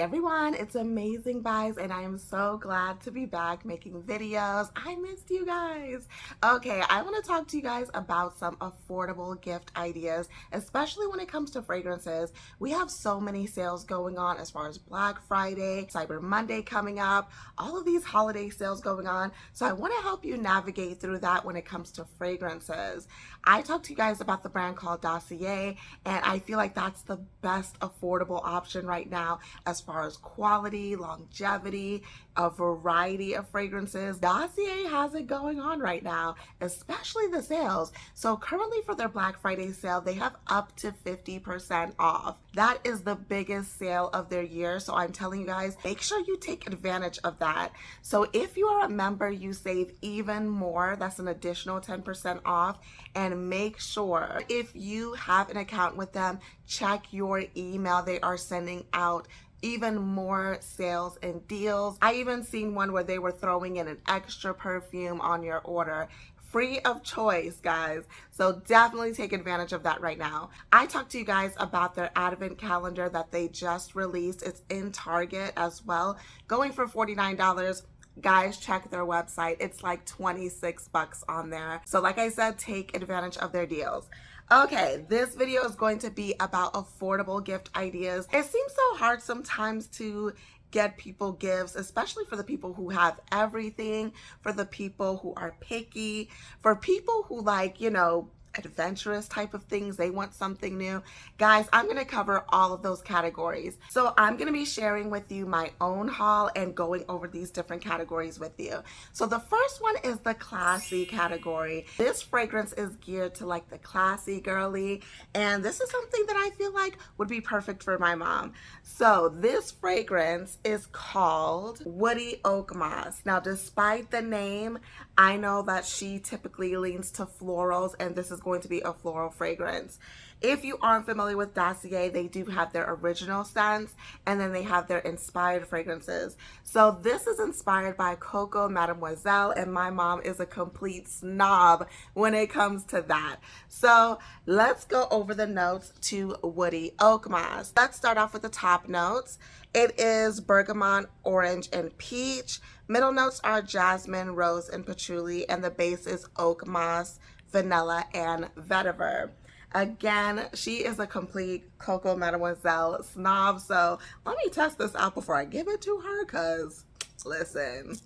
everyone, it's Amazing Vibes and I am so glad to be back making videos. I missed you guys. Okay, I want to talk to you guys about some affordable gift ideas, especially when it comes to fragrances. We have so many sales going on as far as Black Friday, Cyber Monday coming up, all of these holiday sales going on. So I want to help you navigate through that when it comes to fragrances. I talked to you guys about the brand called Dossier, and I feel like that's the best affordable option right now as far as quality, longevity, a variety of fragrances. Dossier has it going on right now, especially the sales. So currently for their Black Friday sale, they have up to 50% off. That is the biggest sale of their year. So I'm telling you guys, make sure you take advantage of that. So if you are a member, you save even more. That's an additional 10% off. And make sure if you have an account with them, check your email. They are sending out even more sales and deals. I even seen one where they were throwing in an extra perfume on your order, free of choice, guys. So definitely take advantage of that right now. I talked to you guys about their advent calendar that they just released. It's in Target as well, going for $49. Guys, check their website. It's like 26 bucks on there. So like I said, take advantage of their deals. Okay, this video is going to be about affordable gift ideas. It seems so hard sometimes to get people gifts, especially for the people who have everything, for the people who are picky, for people who like, you know, adventurous type of things. They want something new. Guys, I'm going to cover all of those categories. So I'm going to be sharing with you my own haul and going over these different categories with you. So the first one is the classy category. This fragrance is geared to like the classy girly, and this is something that I feel like would be perfect for my mom. So this fragrance is called Musky Oakmoss. Now, despite the name, I know that she typically leans to florals, and this is going to be a floral fragrance. If you aren't familiar with Dossier, they do have their original scents, and then they have their inspired fragrances. So this is inspired by Coco Mademoiselle, and my mom is a complete snob when it comes to that. So let's go over the notes to Musky Oakmoss. Let's start off with the top notes. It is bergamot, orange, and peach. Middle notes are jasmine, rose, and patchouli, and the base is oak moss, vanilla, and vetiver. Again, she is a complete Coco Mademoiselle snob, so let me test this out before I give it to her, because, listen,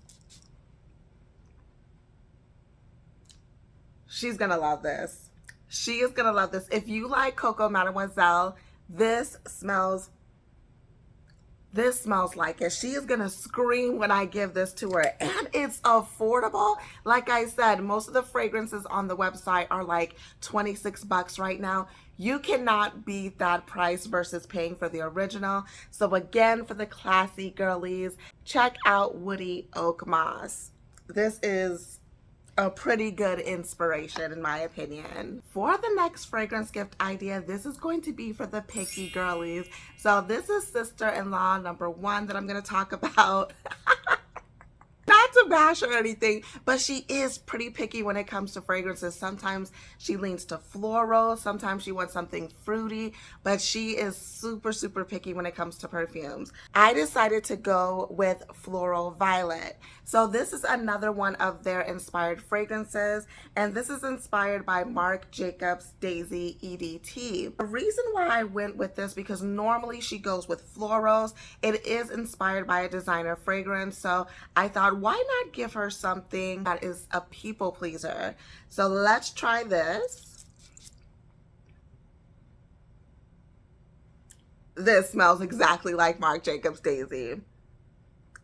she's gonna love this. She is gonna love this. If you like Coco Mademoiselle, this smells like it. She is gonna scream when I give this to her, and it's affordable. Like I said, most of the fragrances on the website are like 26 bucks right now. You cannot beat that price versus paying for the original. So again, for the classy girlies, check out Musky Oakmoss. This is a pretty good inspiration in my opinion. For the next fragrance gift idea, this is going to be for the picky girlies. So this is sister-in-law number one that I'm going to talk about. Not to bash her or anything, but she is pretty picky when it comes to fragrances. Sometimes she leans to floral, sometimes she wants something fruity, but she is super, super picky when it comes to perfumes. I decided to go with Floral Violet. So this is another one of their inspired fragrances, and this is inspired by Marc Jacobs Daisy EDT. The reason why I went with this, because normally she goes with florals. It is inspired by a designer fragrance, so I thought, why not give her something that is a people pleaser? So let's try this. This smells exactly like Marc Jacobs Daisy.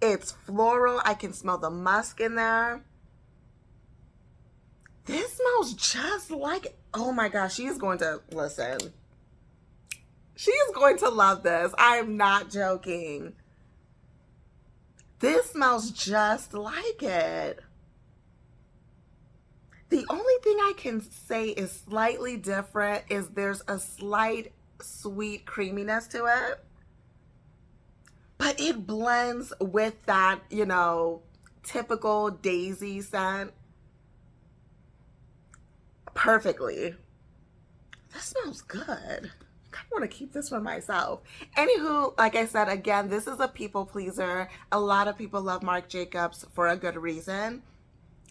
It's floral. I can smell the musk in there. This smells just like, oh my gosh, she is going to, listen. She is going to love this. I am not joking. This smells just like it. The only thing I can say is slightly different is there's a slight sweet creaminess to it, but it blends with that, you know, typical daisy scent perfectly. This smells good. I want to keep this for myself. Anywho, like I said, again, this is a people pleaser. A lot of people love Marc Jacobs for a good reason.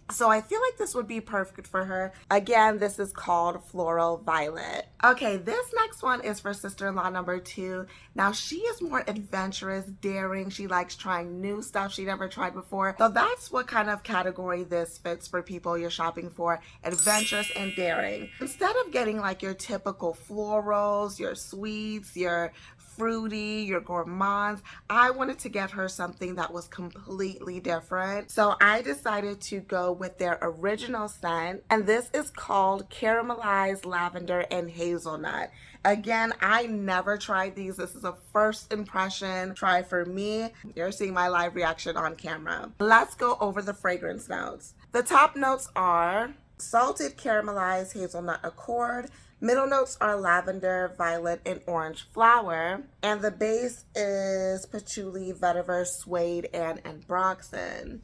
So I feel like this would be perfect for her. Again, this is called Floral Violet. Okay, this next one is for sister-in-law number 2. Now, she is more adventurous, daring. She likes trying new stuff she never tried before. So that's what kind of category this fits for people you're shopping for. Adventurous and daring. Instead of getting like your typical florals, your sweets, your fruity, your gourmands, I wanted to get her something that was completely different. So I decided to go with their original scent, and this is called Caramelized Lavender and Hazelnut. Again, I never tried these. This is a first impression try for me. You're seeing my live reaction on camera. Let's go over the fragrance notes. The top notes are salted caramelized hazelnut accord. Middle notes are lavender, violet, and orange flower. And the base is patchouli, vetiver, suede, and ambroxan.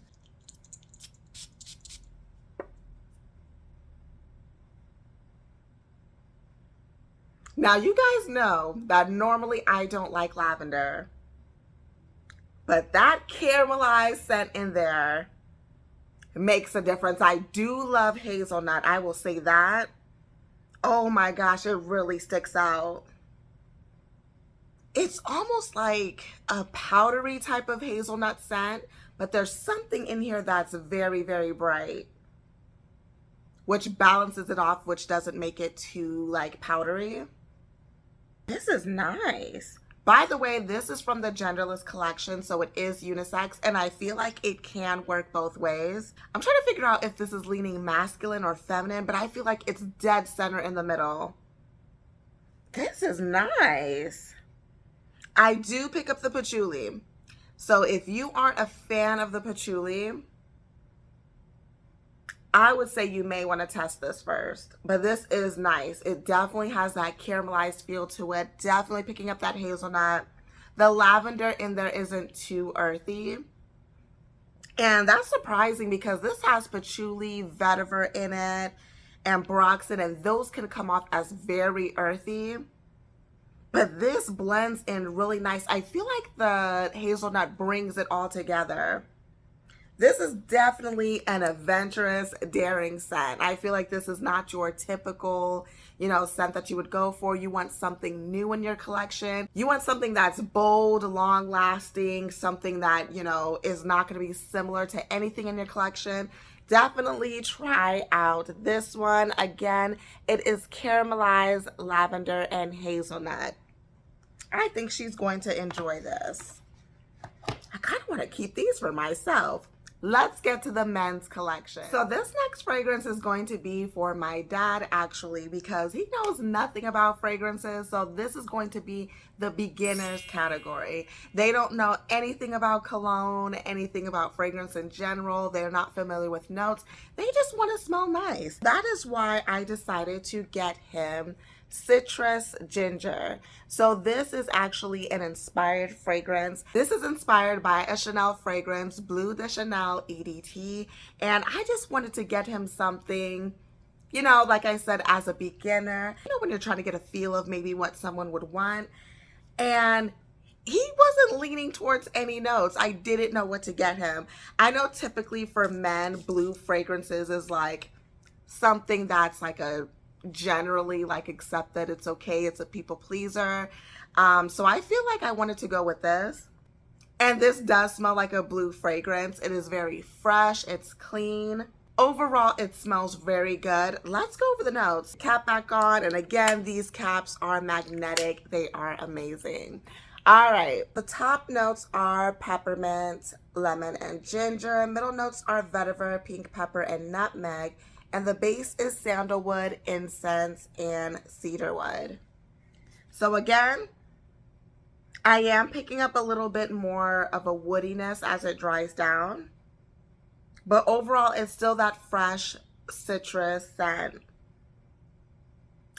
Now, you guys know that normally I don't like lavender, but that caramelized scent in there makes a difference. I do love hazelnut, I will say that. Oh my gosh, it really sticks out. It's almost like a powdery type of hazelnut scent, but there's something in here that's very, very bright, which balances it off, which doesn't make it too like powdery. This is nice. By the way, this is from the Genderless collection, so it is unisex, and I feel like it can work both ways. I'm trying to figure out if this is leaning masculine or feminine, but I feel like it's dead center in the middle. This is nice. I do pick up the patchouli. So if you aren't a fan of the patchouli, I would say you may want to test this first, but this is nice. It definitely has that caramelized feel to it. Definitely picking up that hazelnut. The lavender in there isn't too earthy. And that's surprising because this has patchouli, vetiver in it, and ambroxan, and those can come off as very earthy. But this blends in really nice. I feel like the hazelnut brings it all together. This is definitely an adventurous, daring scent. I feel like this is not your typical, scent that you would go for. You want something new in your collection. You want something that's bold, long-lasting, something that, is not going to be similar to anything in your collection. Definitely try out this one. Again, it is Caramelized Lavender and Hazelnut. I think she's going to enjoy this. I kind of want to keep these for myself. Let's get to the men's collection. So this next fragrance is going to be for my dad, actually, because he knows nothing about fragrances. So this is going to be the beginners category. They don't know anything about cologne, anything about fragrance in general. They're not familiar with notes. They just want to smell nice. That is why I decided to get him Citrus Ginger. So this is actually an inspired fragrance. This is inspired by a Chanel fragrance, Bleu de Chanel EDT. And I just wanted to get him something, like I said, as a beginner, when you're trying to get a feel of maybe what someone would want. And he wasn't leaning towards any notes. I didn't know what to get him. I know typically for men, blue fragrances is like something that's like a generally like accepted. It's okay. It's a people pleaser. So I feel like I wanted to go with this. And this does smell like a blue fragrance. It is very fresh. It's clean. Overall, it smells very good. Let's go over the notes. Cap back on. And again, these caps are magnetic. They are amazing. All right. The top notes are peppermint, lemon, and ginger. Middle notes are vetiver, pink pepper, and nutmeg. And the base is sandalwood, incense, and cedarwood. So again, I am picking up a little bit more of a woodiness as it dries down. But overall, it's still that fresh citrus scent.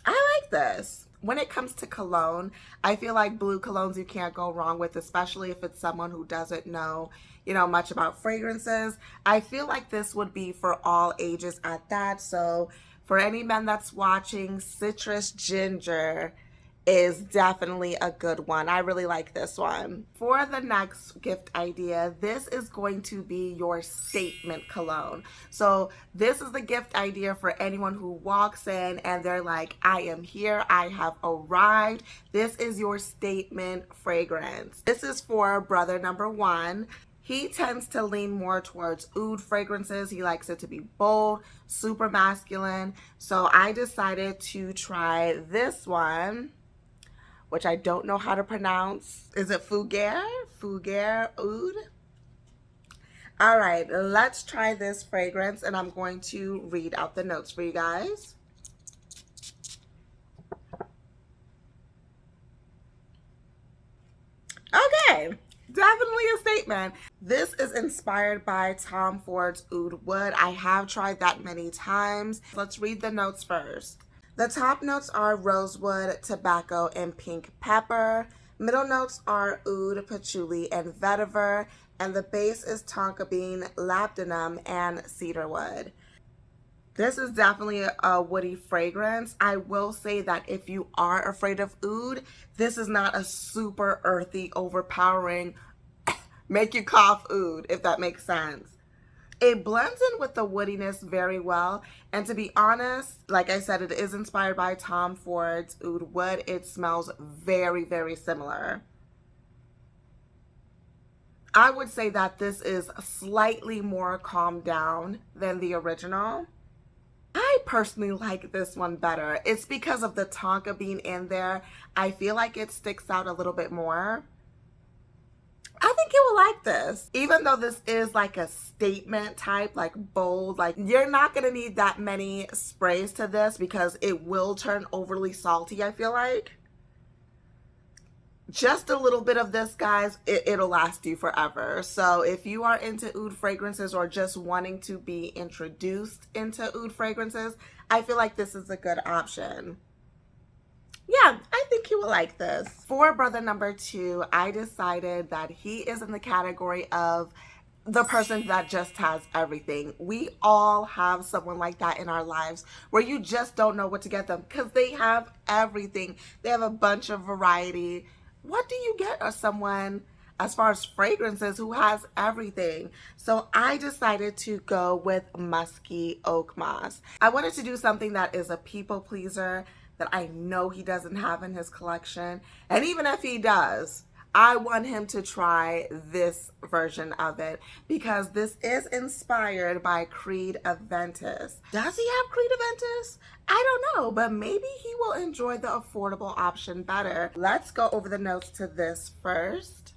I like this. When it comes to cologne, I feel like blue colognes you can't go wrong with, especially if it's someone who doesn't know, much about fragrances. I feel like this would be for all ages at that. So for any men that's watching, Citrus Ginger is definitely a good one. I really like this one. For the next gift idea, this is going to be your statement cologne. So this is the gift idea for anyone who walks in and they're like, I am here, I have arrived. This is your statement fragrance. This is for brother number one. He tends to lean more towards oud fragrances. He likes it to be bold, super masculine. So I decided to try this one, which I don't know how to pronounce. Is it Fougere? Fougere Oud? All right, let's try this fragrance, and I'm going to read out the notes for you guys. Okay, definitely a statement. This is inspired by Tom Ford's Oud Wood. I have tried that many times. Let's read the notes first. The top notes are rosewood, tobacco, and pink pepper. Middle notes are oud, patchouli, and vetiver. And the base is tonka bean, labdanum, and cedarwood. This is definitely a woody fragrance. I will say that if you are afraid of oud, this is not a super earthy, overpowering, make you cough oud, if that makes sense. It blends in with the woodiness very well. And to be honest, like I said, it is inspired by Tom Ford's Oud Wood. It smells very, very similar. I would say that this is slightly more calmed down than the original. I personally like this one better. It's because of the tonka bean in there. I feel like it sticks out a little bit more. I think you will like this. Even though this is like a statement type, like bold, like you're not gonna need that many sprays to this because it will turn overly salty, I feel like. Just a little bit of this, guys, it'll last you forever. So if you are into oud fragrances or just wanting to be introduced into oud fragrances, I feel like this is a good option. Yeah, I think he will like this. For brother number two, I decided that he is in the category of the person that just has everything. We all have someone like that in our lives where you just don't know what to get them because they have everything. They have a bunch of variety. What do you get someone as far as fragrances who has everything? So I decided to go with Musky Oakmoss. I wanted to do something that is a people pleaser that I know he doesn't have in his collection. And even if he does, I want him to try this version of it because this is inspired by Creed Aventus. Does he have Creed Aventus? I don't know, but maybe he will enjoy the affordable option better. Let's go over the notes to this first.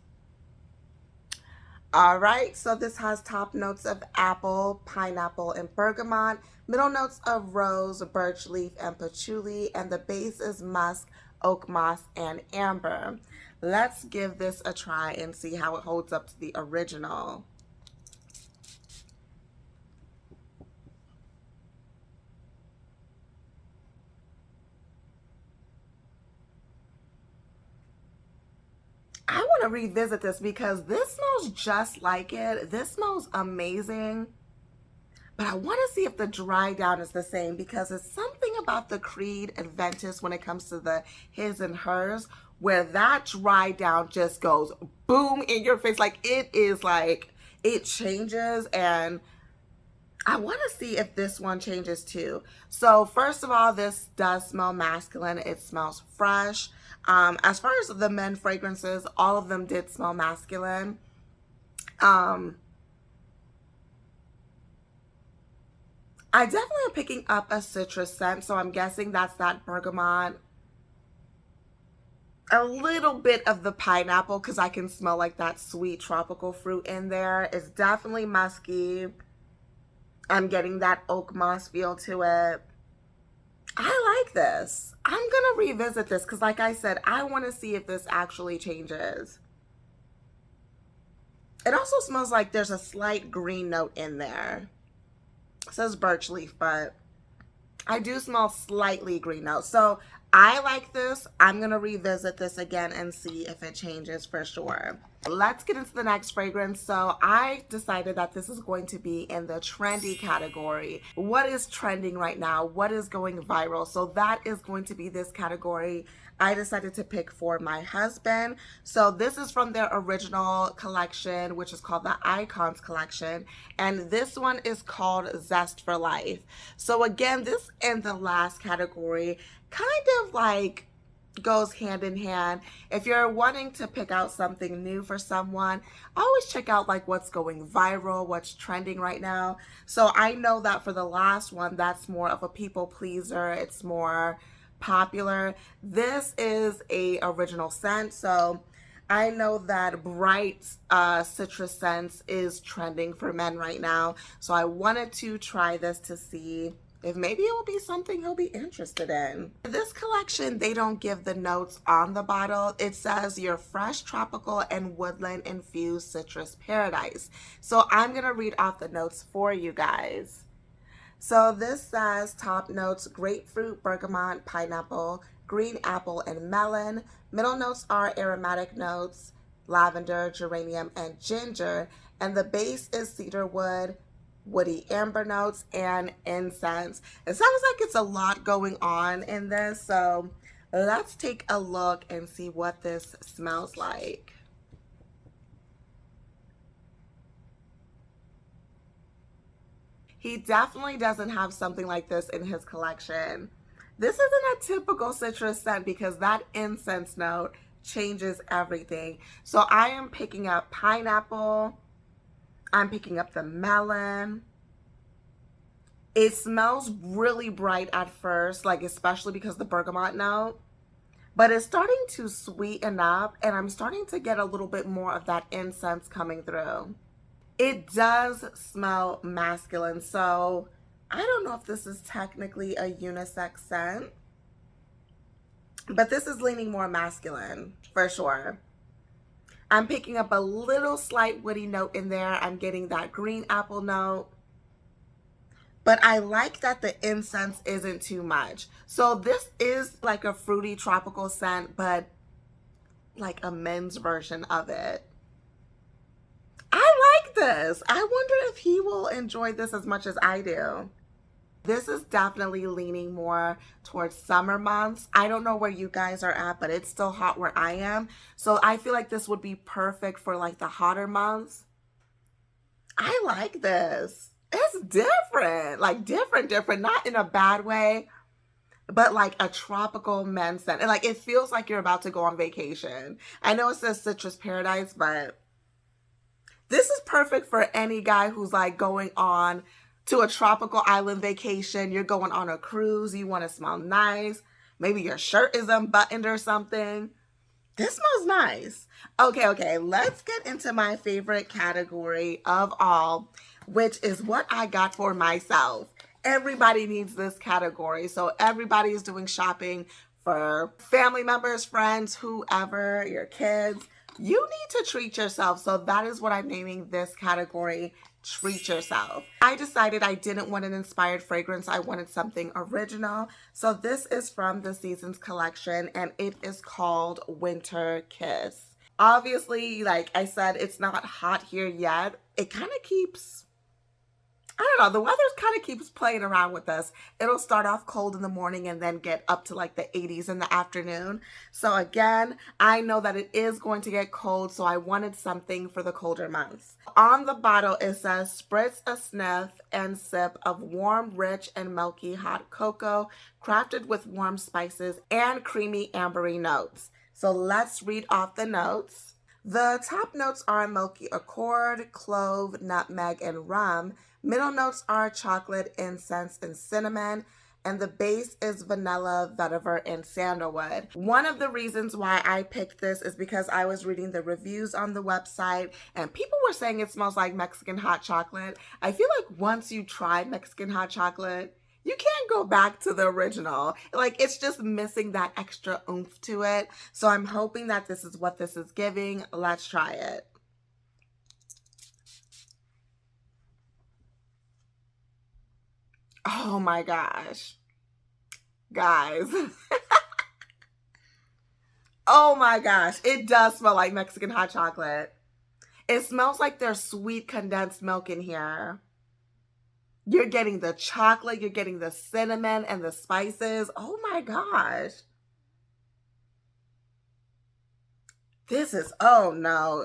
All right, so this has top notes of apple, pineapple, and bergamot, middle notes of rose, birch leaf, and patchouli, and the base is musk, oak moss, and amber. Let's give this a try and see how it holds up to the original. I want to revisit this because this smells just like it. This smells amazing. But I want to see if the dry down is the same because it's something about the Creed Aventus when it comes to the his and hers where that dry down just goes boom in your face. Like it is like, it changes, and I want to see if this one changes too. So first of all, this does smell masculine. It smells fresh. As far as the men fragrances, all of them did smell masculine. I definitely am picking up a citrus scent, so I'm guessing that's that bergamot. A little bit of the pineapple because I can smell like that sweet tropical fruit in there. It's definitely musky. I'm getting that oak moss feel to it. I like this. I'm gonna revisit this because like I said, I want to see if this actually changes. It also smells like there's a slight green note in there. It says birch leaf, but I do smell slightly green notes. So I like this. I'm gonna revisit this again and see if it changes for sure. Let's get into the next fragrance. So I decided that this is going to be in the trendy category. What is trending right now? What is going viral? So that is going to be this category I decided to pick for my husband. So this is from their original collection, which is called the Icons collection. And this one is called Zest For Life. So again, this in the last category kind of like goes hand in hand. If you're wanting to pick out something new for someone, always check out like what's going viral, what's trending right now. So I know that for the last one, that's more of a people pleaser. It's more popular. This is a original scent. So I know that bright citrus scents is trending for men right now. So I wanted to try this to see if maybe it will be something he'll be interested in. This collection, they don't give the notes on the bottle. It says your fresh tropical and woodland infused citrus paradise. So I'm gonna read off the notes for you guys. So this says top notes: grapefruit, bergamot, pineapple, green apple, and melon. Middle notes are aromatic notes, lavender, geranium, and ginger. And the base is cedarwood, woody amber notes, and incense. It sounds like it's a lot going on in this, so let's take a look and see what this smells like. He definitely doesn't have something like this in his collection. This isn't a typical citrus scent because that incense note changes everything. So I am picking up pineapple, I'm picking up the melon. It smells really bright at first, like especially because the bergamot note, but it's starting to sweeten up and I'm starting to get a little bit more of that incense coming through. It does smell masculine, so I don't know if this is technically a unisex scent, but this is leaning more masculine for sure. I'm picking up a little slight woody note in there. I'm getting that green apple note. But I like that the incense isn't too much. So this is like a fruity tropical scent, but like a men's version of it. I like this. I wonder if he will enjoy this as much as I do. This is definitely leaning more towards summer months. I don't know where you guys are at, but it's still hot where I am. So I feel like this would be perfect for like the hotter months. I like this. It's different, like different, not in a bad way, but like a tropical men's scent. And like, it feels like you're about to go on vacation. I know it says citrus paradise, but this is perfect for any guy who's like going on to a tropical island vacation. You're going on a cruise. You want to smell nice. Maybe your shirt is unbuttoned or something. This smells nice. Okay, let's get into my favorite category of all, which is what I got for myself. Everybody needs this category. So everybody is doing shopping for family members, friends, whoever, your kids. You need to treat yourself. So that is what I'm naming this category, treat yourself. I decided I didn't want an inspired fragrance. I wanted something original. So this is from the Seasons collection and it is called Winter Kiss. Obviously, like I said, it's not hot here yet. It kind of keeps, I don't know, the weather kind of keeps playing around with us. It'll start off cold in the morning and then get up to like the 80s in the afternoon. So again, I know that it is going to get cold, so I wanted something for the colder months. On the bottle, it says, spritz a sniff and sip of warm, rich, and milky hot cocoa, crafted with warm spices and creamy ambery notes. So let's read off the notes. The top notes are milky accord, clove, nutmeg, and rum. Middle notes are chocolate, incense, and cinnamon. And the base is vanilla, vetiver, and sandalwood. One of the reasons why I picked this is because I was reading the reviews on the website and people were saying it smells like Mexican hot chocolate. I feel like once you try Mexican hot chocolate, you can't go back to the original. Like, it's just missing that extra oomph to it. So I'm hoping that this is what this is giving. Let's try it. Oh my gosh. Guys. Oh my gosh, it does smell like Mexican hot chocolate. It smells like there's sweet condensed milk in here. You're getting the chocolate, you're getting the cinnamon and the spices. Oh my gosh. This is, oh no,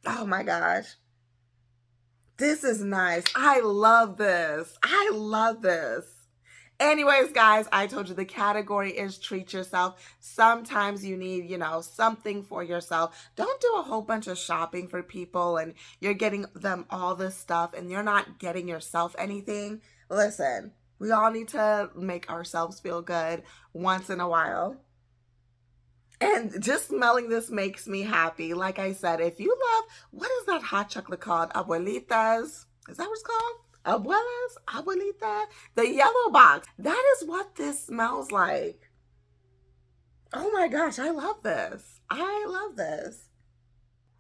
Oh my gosh. This is nice. I love this. I love this. Anyways, guys, I told you the category is treat yourself. Sometimes you need, something for yourself. Don't do a whole bunch of shopping for people and you're getting them all this stuff and you're not getting yourself anything. Listen, we all need to make ourselves feel good once in a while. And just smelling this makes me happy. Like I said, if you love, what is that hot chocolate called? Abuelitas. Is that what it's called? Abuelas? Abuelita? The yellow box. That is what this smells like. Oh my gosh, I love this. I love this.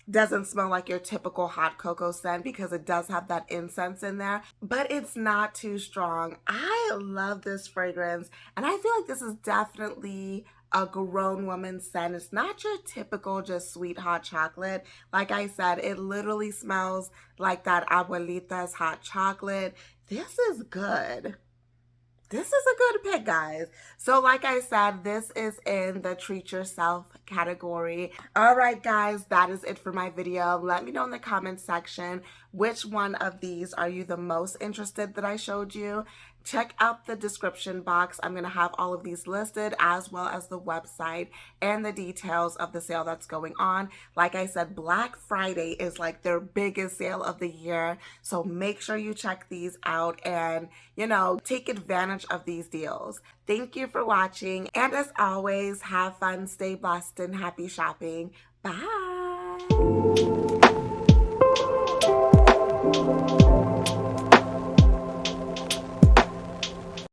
Doesn't smell like your typical hot cocoa scent because it does have that incense in there, but it's not too strong. I love this fragrance, and I feel like this is definitely a grown woman scent. It's not your typical just sweet hot chocolate. Like I said, it literally smells like that abuelita's hot chocolate. This is good. This is a good pick, guys. So like I said, this is in the treat yourself category. All right, guys, that is it for my video. Let me know in the comments section which one of these are you the most interested that I showed you. Check out the description box. I'm going to have all of these listed as well as the website and the details of the sale that's going on. Like I said, Black Friday is like their biggest sale of the year. So make sure you check these out and, take advantage of these deals. Thank you for watching. And as always, have fun, stay blessed, and happy shopping. Bye.